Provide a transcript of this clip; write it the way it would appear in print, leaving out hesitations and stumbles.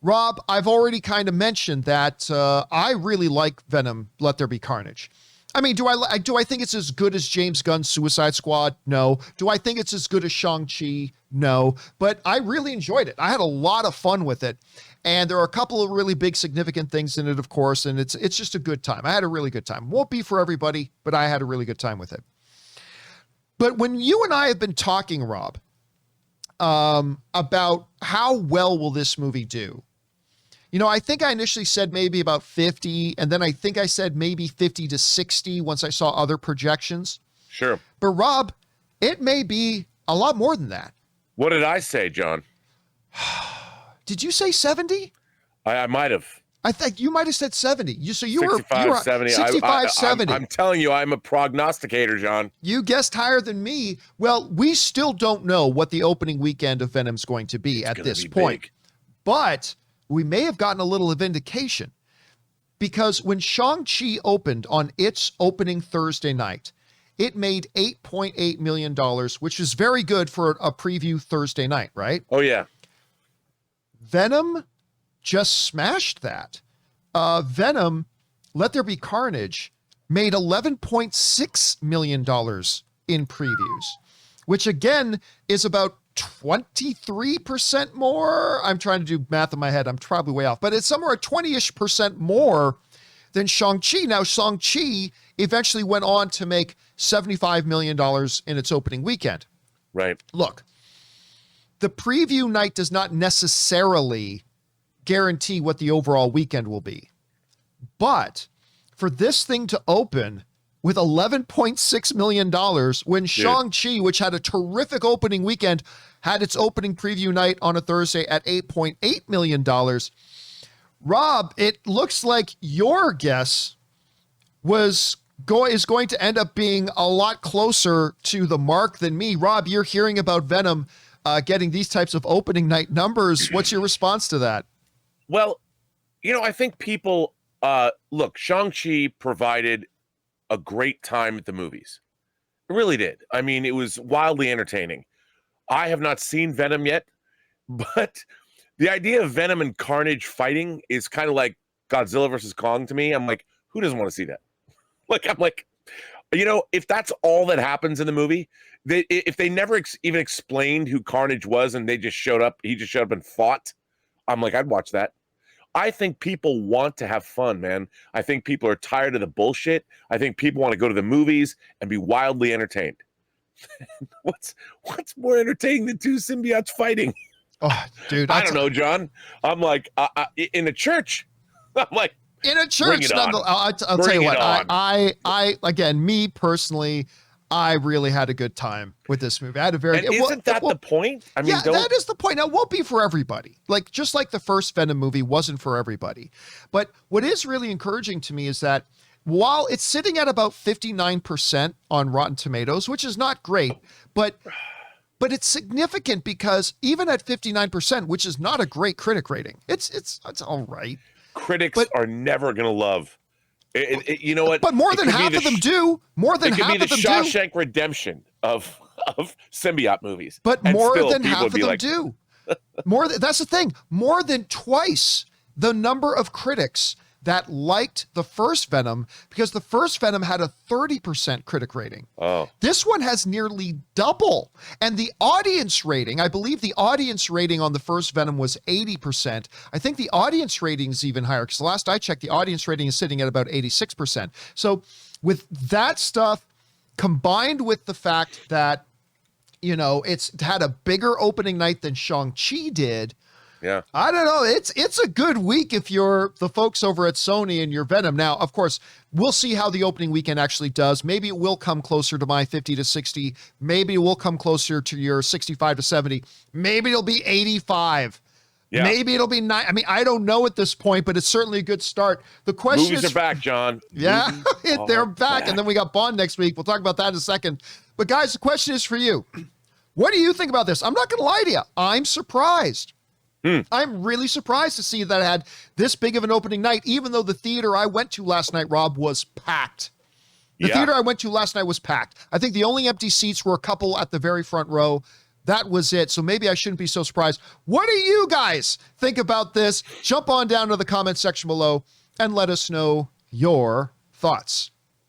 Rob, I've already kind of mentioned that I really like Venom, Let There Be Carnage. I mean, do I think it's as good as James Gunn's Suicide Squad? No. Do I think it's as good as Shang-Chi? No. But I really enjoyed it. I had a lot of fun with it. And there are a couple of really big significant things in it, of course, and it's just a good time. I had a really good time. Won't be for everybody, but I had a really good time with it. But when you and I have been talking, Rob, about how well will this movie do, you know, I think I initially said maybe about 50, and then I think I said maybe 50 to 60 once I saw other projections. Sure. But Rob, it may be a lot more than that. What did I say, John? Did you say 70? I might have. I think you might have said 70. You 65, were 70. 65, 70. I'm telling you, I'm a prognosticator, John. You guessed higher than me. Well, we still don't know what the opening weekend of Venom's going to be at this point. Big. But we may have gotten a little vindication, because when Shang-Chi opened on its opening Thursday night, it made $8.8 million, which is very good for a preview Thursday night, right? Oh, yeah. Venom just smashed that. Venom, Let There Be Carnage, made $11.6 million in previews, which again is about 23% more. I'm trying to do math in my head. I'm probably way off, but it's somewhere at 20-ish% more than Shang-Chi. Now, Shang-Chi eventually went on to make $75 million in its opening weekend. Right. Look, the preview night does not necessarily guarantee what the overall weekend will be. But for this thing to open with $11.6 million when Shang-Chi, which had a terrific opening weekend, had its opening preview night on a Thursday at $8.8 million. Rob, it looks like your guess is going to end up being a lot closer to the mark than me. Rob, you're hearing about Venom getting these types of opening night numbers. What's your response to that? Well, you know, I think people, look, Shang-Chi provided a great time at the movies. It really did. I mean, it was wildly entertaining. I have not seen Venom yet, but the idea of Venom and Carnage fighting is kind of like Godzilla versus Kong to me. I'm like, who doesn't want to see that? I'm like, you know, if that's all that happens in the movie, if they never even explained who Carnage was and he just showed up and fought, I'm like, I'd watch that. I think people want to have fun, man. I think people are tired of the bullshit. I think people want to go to the movies and be wildly entertained. What's more entertaining than two symbiotes fighting? Oh, dude, I don't know, John. I'm like, in a church. I'm like, in a church. I'll tell you what. I again, me personally, I really had a good time with this movie. I had a very. Isn't that the point? I mean, yeah, that is the point. Now, it won't be for everybody. Like, just like the first Venom movie wasn't for everybody. But what is really encouraging to me is that while it's sitting at about 59% on Rotten Tomatoes, which is not great, but it's significant because even at 59%, which is not a great critic rating, it's all right. Critics are never going to love. You know what? But more than half of them do. More than half of them do. It could be the Shawshank Redemption of symbiote movies. But more than half of them do. That's the thing. More than twice the number of critics that liked the first Venom, because the first Venom had a 30% critic rating. Oh. This one has nearly double. And the audience rating, I believe the audience rating on the first Venom was 80%. I think the audience rating is even higher, because last I checked, the audience rating is sitting at about 86%. So with that stuff, combined with the fact that, you know, it's had a bigger opening night than Shang-Chi did, yeah, I don't know. It's a good week if you're the folks over at Sony and you're Venom. Now, of course, we'll see how the opening weekend actually does. Maybe it will come closer to my 50 to 60. Maybe it will come closer to your 65 to 70. Maybe it'll be 85. Yeah. Maybe it'll be 9. I mean, I don't know at this point, but it's certainly a good start. The question movies are back, John. Yeah, they're back. And then we got Bond next week. We'll talk about that in a second. But guys, the question is for you. What do you think about this? I'm not going to lie to you. I'm surprised. I'm really surprised to see that it had this big of an opening night, even though the theater I went to last night, Rob, was packed. The theater I went to last night was packed. I think the only empty seats were a couple at the very front row. that was it. So maybe I shouldn't be so surprised. What do you guys think about this? Jump on down to the comment section below and let us know your thoughts.